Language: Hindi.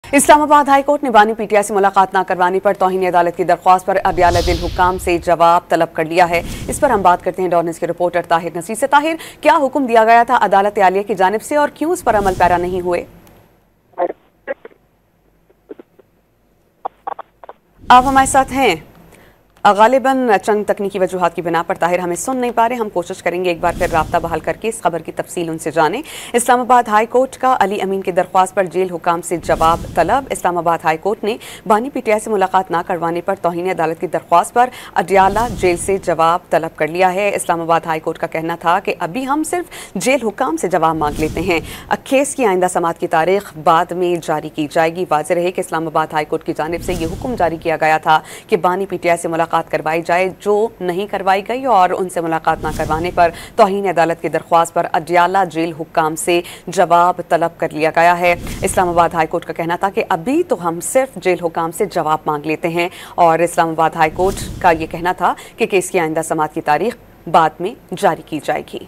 इस्लामाबाद हाई कोर्ट ने बानी पीटीआई से मुलाकात न करवाने पर तौहीन अदालत की दरख्वास्त पर अडियाला दिल हुक्काम से जवाब तलब कर लिया है। इस पर हम बात करते हैं डॉन न्यूज़ के रिपोर्टर ताहिर नसीर से। ताहिर, क्या हुक्म दिया गया था अदालत आलिया की जानिब से और क्यों इस पर अमल पैरा नहीं हुए? आप हमारे साथ हैं। गालिबन चंद तकनीकी वजूहात की बिना पर ताहिर हमें सुन नहीं पा रहे। हम कोशिश करेंगे एक बार फिर राब्ता बहाल करके इस खबर की तफसील उनसे जानें। इस्लामाबाद हाई कोर्ट का अली अमीन की दरख्वास्त पर जेल हुकाम से जवाब तलब। इस्लामाबाद हाई कोर्ट ने बानी पीटीआई से मुलाकात न करवाने पर तौहीन अदालत की दरख्वास्त पर अडियाला जेल से जवाब तलब कर लिया है। इस्लामाबाद हाई कोर्ट का कहना था कि अभी हम सिर्फ जेल हुकाम से जवाब मांग लेते हैं, केस की आइंदा समात की तारीख बाद में जारी की जाएगी। वाज़ेह रहे कि इस्लामाबाद हाई कोर्ट की जानिब से यह हुक्म जारी किया गया था कि बानी पीटीआई से मुलाकात करवाई जाए, जो नहीं करवाई गई और उनसे मुलाकात ना करवाने पर तौहीन अदालत की दरख्वास्त पर अडियाला जेल हुक्काम से जवाब तलब कर लिया गया है। इस्लामाबाद हाई कोर्ट का कहना था कि अभी तो हम सिर्फ जेल हुक्काम से जवाब मांग लेते हैं और इस्लामाबाद हाई कोर्ट का यह कहना था कि केस की आइंदा समात की तारीख बाद में जारी की जाएगी।